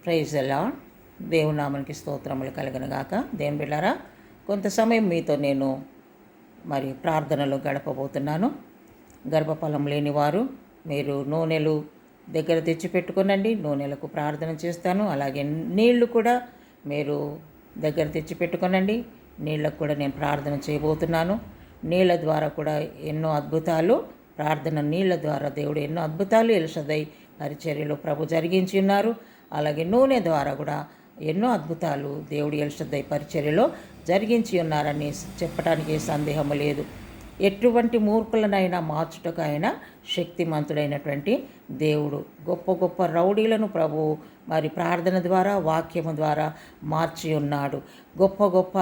Praise the lord. దేవుని నామానికి స్తోత్రములు కలుగునుగాక. దేవుని బిడ్డారా, కొంత సమయం మీతో నేను ప్రార్థనలో గడపబోతున్నాను. గర్భఫలం లేనివారు మీరు నూనెలు దగ్గర తెచ్చిపెట్టుకోనండి. నూనెలకు ప్రార్థన చేస్తాను. అలాగే నీళ్లు కూడా మీరు దగ్గర తెచ్చిపెట్టుకోనండి. నీళ్ళకు కూడా నేను ప్రార్థన చేయబోతున్నాను. నీళ్ళ ద్వారా కూడా ఎన్నో అద్భుతాలు, ప్రార్థన నీళ్ళ ద్వారా దేవుడు ఎన్నో అద్భుతాలు ఎల్షదై పరిచర్యలో ప్రభు జరిగించి ఉన్నారు. అలాగే నూనె ద్వారా కూడా ఎన్నో అద్భుతాలు దేవుడు ఎల్షదై పరిచర్యలో జరిగించి ఉన్నారని చెప్పడానికి సందేహం లేదు. ఎటువంటి మూర్ఖులనైనా మార్చుటకు ఆయన శక్తిమంతుడైనటువంటి దేవుడు. గొప్ప గొప్ప రౌడీలను ప్రభు ప్రార్థన ద్వారా, వాక్యము ద్వారా మార్చి ఉన్నాడు. గొప్ప గొప్ప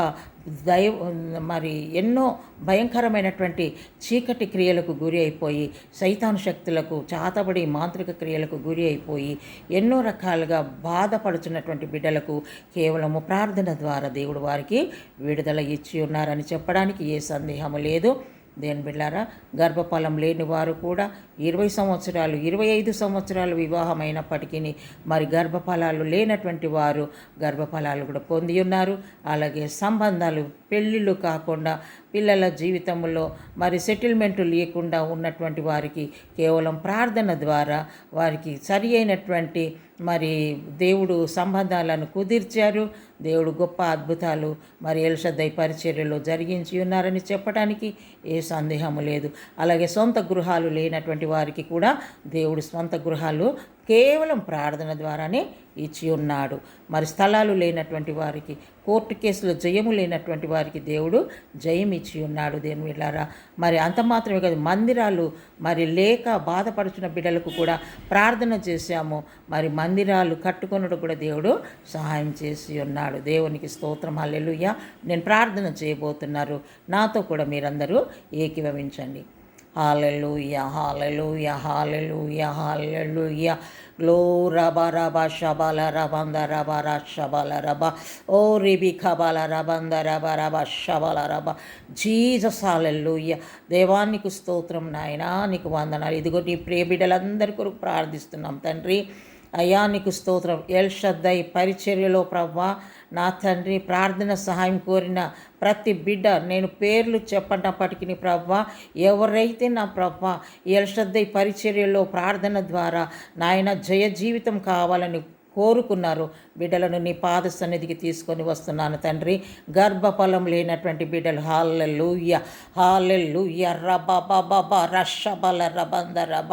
ఎన్నో భయంకరమైనటువంటి చీకటి క్రియలకు గురి అయిపోయి, సైతాను శక్తులకు, చాతబడి మాంత్రిక క్రియలకు గురి అయిపోయి ఎన్నో రకాలుగా బాధపడుతున్నటువంటి బిడ్డలకు కేవలము ప్రార్థన ద్వారా దేవుడు వారికి విడుదల ఇచ్చి ఉన్నారని చెప్పడానికి ఏ సందేహము లేదు. దేని బిడ్డారా, గర్భఫలం లేని వారు కూడా 20 సంవత్సరాలు 25 సంవత్సరాలు వివాహమైనప్పటికీ గర్భఫలాలు లేనటువంటి వారు గర్భఫలాలు కూడా పొంది ఉన్నారు. అలాగే సంబంధాలు, పెళ్ళిళ్ళు కాకుండా పిల్లల జీవితంలో సెటిల్మెంట్ లేకుండా ఉన్నటువంటి వారికి కేవలం ప్రార్థన ద్వారా వారికి సరి అయినటువంటి దేవుడు సంబంధాలను కుదిర్చారు. దేవుడు గొప్ప అద్భుతాలు ఎల్షదై పరిచర్యలో జరిగించి ఉన్నారని చెప్పడానికి ఏ సందేహము లేదు. అలాగే సొంత గృహాలు లేనటువంటి వారికి కూడా దేవుడు సొంత గృహాలు కేవలం ప్రార్థన ద్వారానే ఇచ్చి ఉన్నాడు. స్థలాలు లేనటువంటి వారికి, కోర్టు కేసులో జయము లేనటువంటి వారికి దేవుడు జయం ఇచ్చి ఉన్నాడు. దేని వీళ్ళారా, అంత మాత్రమే కాదు, మందిరాలు లేక బాధపడుతున్న బిడ్డలకు కూడా ప్రార్థన చేశాము. మందిరాలు కట్టుకొనుటకు కూడా దేవుడు సహాయం చేసి ఉన్నాడు. దేవునికి స్తోత్రం, హల్లెలూయా. నేను ప్రార్థన చేయబోతున్నారు, నాతో కూడా మీరందరూ ఏకీభవించండి. హల్లెలూయా, హల్లెలూయా, హల్లెలూయా, హల్లెలూయా. Glory baraba shabala rabanda rabara shabala raba o ribi kabala rabanda rabara shabala raba. Jesus హల్లెలూయా. దేవానికి స్తోత్రం నాయనా, నీకు వందనాలు. ఇదిగో నీ ప్రియ బిడ్డలందరి కొరకు ప్రార్థిస్తున్నాం తండ్రి. అయ్యా నీకు స్తోత్రం. ఎల్షదై పరిచర్యలో ప్రవ్వా నా తండ్రి, ప్రార్థన సహాయం కోరిన ప్రతి బిడ్డ, నేను పేర్లు చెప్పనప్పటికీ ప్రవ్వా, ఎవరైతే నా ప్రవ్వా ఎల్షదై పరిచర్యలో ప్రార్థన ద్వారా నాయన జయ జీవితం కావాలని కోరుకున్నారు, బిడ్డలను నీ పాద సన్నిధికి తీసుకొని వస్తున్నాను తండ్రి. గర్భఫలం లేనటువంటి బిడ్డలు, హల్లెలూయా, హల్లెలూయా. రబబబబ రషబల రబంద రబ.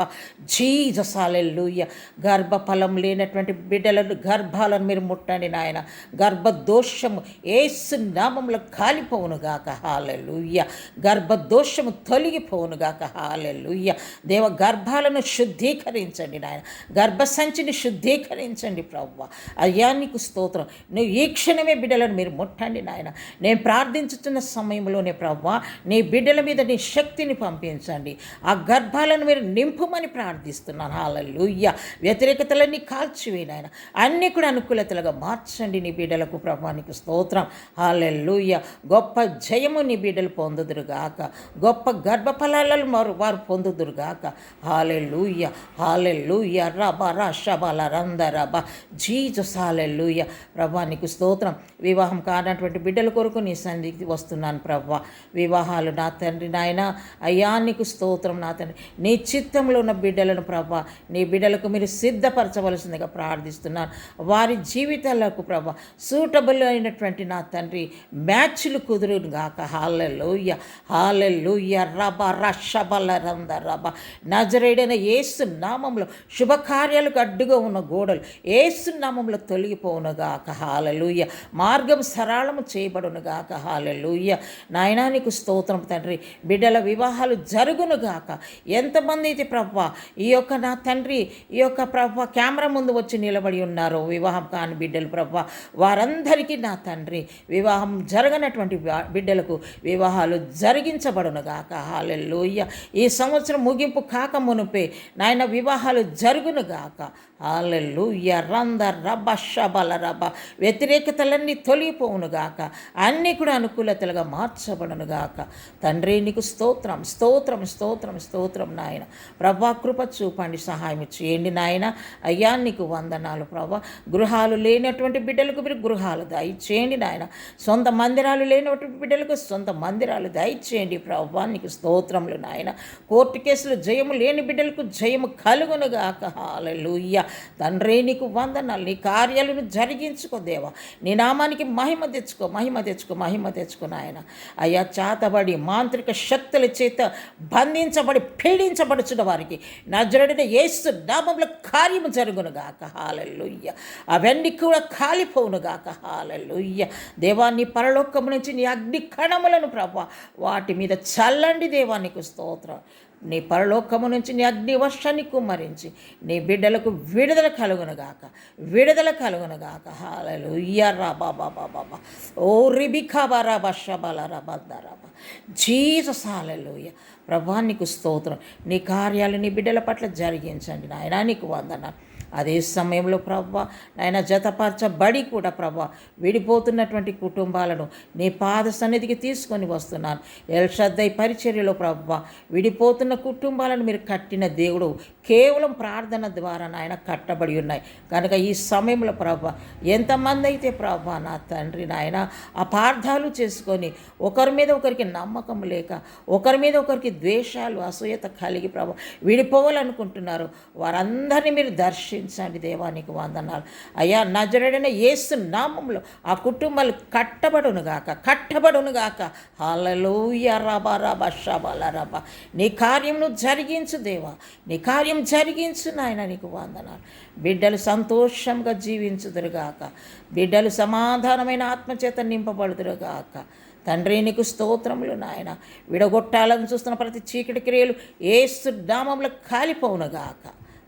జీసస్ హల్లెలూయా. గర్భఫలం లేనటువంటి బిడ్డలను గర్భాలను మీరు ముట్టండి నాయన. గర్భదోషము యేసు నామములో కాలిపోవునుగాక. హల్లెలూయా. గర్భదోషము తొలగిపోవునుగాక. హల్లెలూయా. దేవ, గర్భాలను శుద్ధీకరించండి నాయన. గర్భసంచిని శుద్ధీకరించండి ప్రవ్వా. అయ్యా నీకు స్తోత్రం. నువ్వు ఈ క్షణమే బిడ్డలను మీరు ముట్టండి నాయన. నేను ప్రార్థించుతున్న సమయంలోనే ప్రవ్వా నీ బిడ్డల మీద నీ శక్తిని పంపించండి. ఆ గర్భాలను మీరు నింపుమని ప్రార్థిస్తున్నాను. హల్లెలూయా. వ్యతిరేకతలన్నీ కాల్చివేయి నాయన. అన్నీ కూడా అనుకూలతలుగా మార్చండి నీ బిడ్డలకు. ప్రభానికి స్తోత్రం. హల్లెలూయా. గొప్ప జయము నీ బిడ్డలు పొందుదురుగాక. గొప్ప గర్భఫలాలను వారు పొందుదురుగాక. హల్లెలూయా, హల్లెలూయా. రబ రషబల రందరబ. జీసస్ హల్లెలూయా. ప్రభా నీకు స్తోత్రం. వివాహం కానటువంటి బిడ్డల కొరకు నీ సన్నిధికి వస్తున్నాను ప్రభా. వివాహాలు నా తండ్రి నాయన, అయ్యా నీకు స్తోత్రం నా తండ్రి. నీ చిత్తంలో ఉన్న బిడ్డలను ప్రభా, నీ బిడ్డలకు మీరు సిద్ధపరచవలసిందిగా ప్రార్థిస్తున్నాను. వారి జీవితాలకు ప్రభా సూటబుల్ అయినటువంటి నా తండ్రి మ్యాచ్లు కుదురుగాక. హల్లెలూయా, హల్లెలూయా. రబ రషబల రంద రబ. నజరేయుడైన యేసు నామములో శుభకార్యాలకు అడ్డుగా ఉన్న గోడలు యేసు నామములో తొలగిపోవునుగాక. హల్లెలూయా. మార్గం సరళము చేయబడునుగాక. హల్లెలూయా. నాయనా నీకు స్తోత్రం తండ్రి. బిడ్డల వివాహాలు జరుగునుగాక. ఎంతమంది అయితే ప్రభా ఈ యొక్క నా తండ్రి ఈ యొక్క ప్రభా కెమెరా ముందు వచ్చి నిలబడి ఉన్నారో వివాహం కాని బిడ్డలు ప్రభా, వారందరికీ నా తండ్రి వివాహం జరగనటువంటి బిడ్డలకు వివాహాలు జరిగించబడునుగాక. హల్లెలూయా. ఈ సంవత్సరం ముగింపు కాక మునుపే నాయన వివాహాలు జరుగునుగాక. హల్లెలూయా. రంద రబ షబల రబ. వ్యతిరేకతలన్నీ తొలిగిపోవునుగాక, అన్నీ కూడా అనుకూలతలుగా మార్చబడునుగాక. తండ్రి నీకు స్తోత్రం, స్తోత్రం, స్తోత్రం, స్తోత్రం నాయన. ప్రభా కృప చూపండి, సహాయం చేయండి నాయన. అయ్యా నీకు వందనాలు ప్రభా. గృహాలు లేనటువంటి బిడ్డలకు మీరు గృహాలు దయచేయండి నాయన. సొంత మందిరాలు లేనటువంటి బిడ్డలకు సొంత మందిరాలు దయచేయండి ప్రభా. నీకు స్తోత్రములు నాయన. కోర్టు కేసులు జయము లేని బిడ్డలకు జయము కలుగునుగాక. హల్లెలూయా. తండ్రి నీకు వందనాలు. నీ కార్యాలను జరిగించుకో దేవా. నీ నామానికి మహిమ తెచ్చుకో, మహిమ తెచ్చుకో, మహిమ తెచ్చుకో నాయన. అయ్యా చాతబడి మాంత్రిక శక్తుల చేత బంధించబడి పీడించబడుచున్న వారికి నజరేయుడైన యేసు నామములో కార్యము జరుగునుగాక. హల్లెలూయా. అవన్నీ కూడా కాలిపోవునుగాక. హల్లెలూయా. దేవా నీ పరలోకము నుంచి నీ అగ్ని కణములను ప్రభా వాటి మీద చల్లండి దేవా. నీకు స్తోత్రం. నీ పరలోకము నుంచి నీ అగ్ని వర్షాన్ని కుమ్మరించి నీ బిడ్డలకు విడుదల కలుగునుగాక, విడుదల కలుగునుగాక. హల్లెలూయా. రాబా బాబా బాబా. ఓ రిబికా బారా బషబల రబద్దరబ. జీసస్. హల్లెలూయా. ప్రభా నీకు స్తోత్రం. నీ కార్యాలు నీ బిడ్డల పట్ల జరిగించండి నాయనా. నీకు వందనాలు. అదే సమయంలో ప్రభా నాయన జతపరచబడి కూడా ప్రభా విడిపోతున్నటువంటి కుటుంబాలను నీ పాద సన్నిధికి తీసుకొని వస్తున్నాను. ఎల్షద్దై పరిచర్యలో ప్రభా విడిపోతున్న కుటుంబాలను మీరు కట్టిన దేవుడు. కేవలం ప్రార్థన ద్వారా నాయన కట్టబడి ఉన్నాయి కనుక ఈ సమయంలో ప్రభా ఎంతమంది అయితే ప్రభా నా తండ్రి నాయన అపార్థాలు చేసుకొని ఒకరి మీద ఒకరికి నమ్మకం లేక ఒకరి మీద ఒకరికి ద్వేషాలు అసూయత కలిగి ప్రభా విడిపోవాలనుకుంటున్నారు, వారందరినీ మీరు దర్శించండి దేవానికి వందనాలు. అయ్యా నజరేయుడైన యేసు నామములో ఆ కుటుంబాలు కట్టబడునుగాక, కట్టబడునుగాక. హల్లెలూయా. రబా రబా షబల రబా. నీ కార్యమును జరిగించు దేవా, నీ కార్యం జరిగించు నాయన. నీకు వందనాలు. బిడ్డలు సంతోషంగా జీవించుదురుగాక, బిడ్డలు సమాధానమైన ఆత్మచేత నింపబడుదురుగాక. తండ్రి నీకు స్తోత్రములు నాయన. విడగొట్టాలని చూస్తున్న ప్రతి చీకటి క్రియలు యేసు నామములో కాలిపోవునుగాక.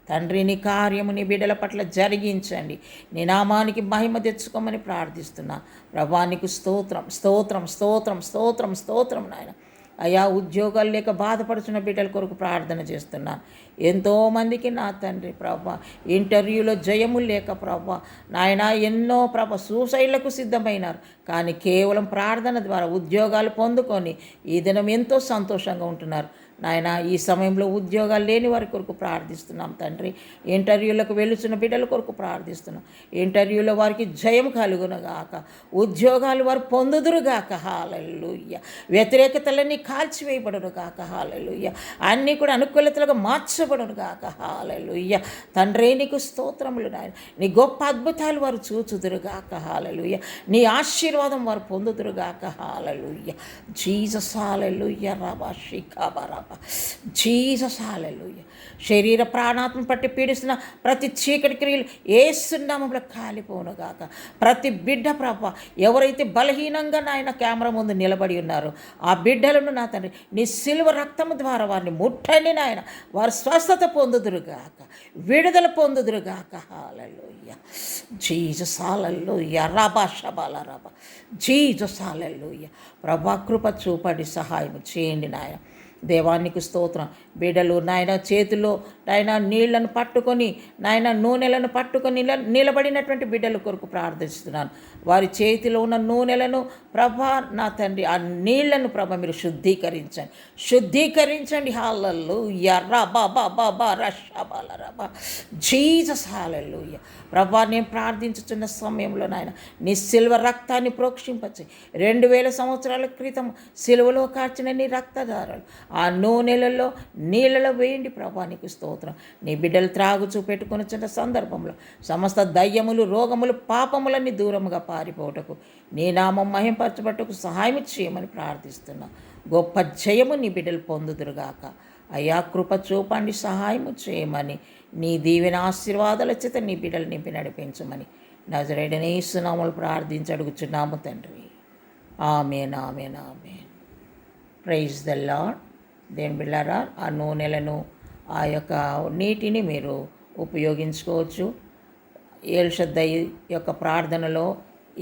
తండ్రి నీ కార్యము నీ బిడ్డల పట్ల జరిగించండి. నీ నామానికి మహిమ తెచ్చుకోమని ప్రార్థిస్తున్నా. ప్రభా నీకు స్తోత్రం, స్తోత్రం, స్తోత్రం, స్తోత్రం, స్తోత్రం నాయన. అయ్యా ఉద్యోగాలు లేక బాధపడుతున్న బిడ్డల కొరకు ప్రార్థన చేస్తున్నాను. ఎంతోమందికి నా తండ్రి ప్రభా ఇంటర్వ్యూలో జయము లేక ప్రభా నాయన ఎన్నో సూసైడ్లకు సిద్ధమైనారు, కానీ కేవలం ప్రార్థన ద్వారా ఉద్యోగాలు పొందుకొని ఈ దినం ఎంతో సంతోషంగా ఉంటున్నారు. నాయన ఈ సమయంలో ఉద్యోగాలు లేని వారి కొరకు ప్రార్థిస్తున్నాం తండ్రి. ఇంటర్వ్యూలకు వెళుతున్న బిడ్డల కొరకు ప్రార్థిస్తున్నాం. ఇంటర్వ్యూలో వారికి జయం కలుగునుగాక, ఉద్యోగాలు వారు పొందుదురుగాక. హల్లెలూయా. వ్యతిరేకతలన్నీ కాల్చివేయబడునుగాక. హల్లెలూయా. అన్నీ కూడా అనుకూలతలుగా మార్చబడునుగాక. హల్లెలూయా. తండ్రి నీకు స్తోత్రములు నాయన. నీ గొప్ప అద్భుతాలు వారు చూచుదురుగాక. హల్లెలూయా. నీ ఆశీర్వాదం వారు పొందుదురుగాక. హల్లెలూయా. జీసస్. హల్లెలూయా. రబా షికాబరా. జీసస్. హల్లెలూయా. శరీర ప్రాణాత్మ పట్టి పీడిస్తున్న ప్రతి చీకటి క్రియలు యేసు నామములో కాలిపోనుగాక. ప్రతి బిడ్డ ప్రభ ఎవరైతే బలహీనంగా నాయన కెమెరా ముందు నిలబడి ఉన్నారో ఆ బిడ్డలను నా తండ్రి నీ సిలువ రక్తము ద్వారా వారిని ముట్టండి నాయన. వారు స్వస్థత పొందుదురుగాక, విడుదల పొందుదురుగాక. హల్లెలూయా. జీసస్. హల్లెలూయా. రబా షబల రబా. జీసస్. హల్లెలూయా. ప్రభా కృప చూపండి, సహాయం చేయండి నాయన. దేవానికి స్తోత్రం. బిడ్డలు నాయన చేతిలో నాయన నీళ్లను పట్టుకొని నాయన నూనెలను పట్టుకొని నిలబడినటువంటి బిడ్డల కొరకు ప్రార్థిస్తున్నాను. వారి చేతిలో ఉన్న నూనెలను ప్రభా నా తండ్రి ఆ నీళ్లను ప్రభ మీరు శుద్ధీకరించండి, శుద్ధీకరించండి. హల్లెలూయా. రబా బాబా బా రషబల రబా. జీసస్. హల్లెలూయా. ప్రభా నేను ప్రార్థించుతున్న సమయంలో నాయన నీ సిల్వ రక్తాన్ని ప్రోక్షింపచేయి. 2000 సంవత్సరాల క్రితం సిలువలో కార్చిన నీ రక్తధారలు ఆ నూనెలలో నీళ్ళలో వేయండి ప్రభా. నీకు స్తోత్రం. నీ బిడ్డలు త్రాగుచూ పెట్టుకుని చిన్న సందర్భంలో సమస్త దయ్యములు, రోగములు, పాపములన్నీ దూరముగా పారిపోవటకు నీ నామం మహింపరచబట్టకు సహాయం చేయమని ప్రార్థిస్తున్నా. గొప్ప జయము నీ బిడ్డలు పొందుదురుగాక. అయ్యా కృప చూపండి, సహాయము చేయమని నీ దీవెన ఆశీర్వాదాల చేత నీ బిడ్డలు నింపి నడిపించమని నజరేయుడైన యేసు నామములో ప్రార్థించి అడుగుచున్నాము తండ్రి. Amen, amen, amen. Praise the lord. దేని బిళ్ళారా ఆ నూనెలను ఆ యొక్క నీటిని మీరు ఉపయోగించుకోవచ్చు. ఎల్షద్దై యొక్క ప్రార్థనలో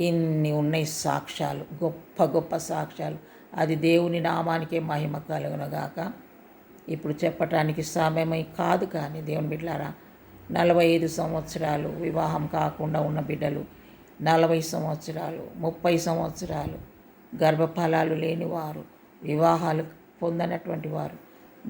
ఇన్ని ఉన్నాయి సాక్ష్యాలు, గొప్ప గొప్ప సాక్ష్యాలు. అది దేవుని నామానికే మహిమ కలుగునుగాక. ఇప్పుడు చెప్పటానికి సమయమై కాదు, కానీ దేవుని బిడ్డలారా 45 సంవత్సరాలు వివాహం కాకుండా ఉన్న బిడ్డలు, 40 సంవత్సరాలు, 30 సంవత్సరాలు గర్భఫలాలు లేనివారు, వివాహాలు పొందనటువంటి వారు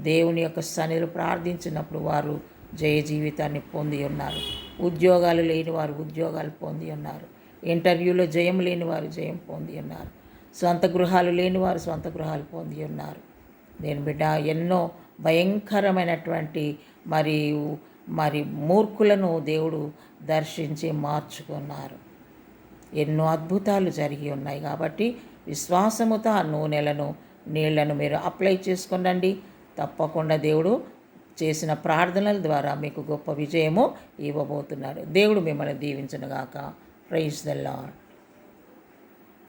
దేవుని యొక్క సన్నిధిలో ప్రార్థించినప్పుడు వారు జయ జీవితాన్ని పొంది ఉన్నారు. ఉద్యోగాలు లేని వారు ఉద్యోగాలు పొంది ఉన్నారు. ఇంటర్వ్యూలో జయం లేని వారు జయం పొంది ఉన్నారు. స్వంత గృహాలు లేని వారు స్వంత గృహాలు పొంది ఉన్నారు. నేను బిడ్డ ఎన్నో భయంకరమైనటువంటి మరి మూర్ఖులను దేవుడు దర్శించి మార్చుకున్నారు. ఎన్నో అద్భుతాలు జరిగి ఉన్నాయి. కాబట్టి విశ్వాసముతో ఆ నూనెలను నీళ్లను మీరు అప్లై చేసుకొనండి. తప్పకుండా దేవుడు చేసిన ప్రార్థనల ద్వారా మీకు గొప్ప విజయము ఇవ్వబోతున్నాడు. దేవుడు మిమ్మల్ని దీవించునుగాక. Praise the lord.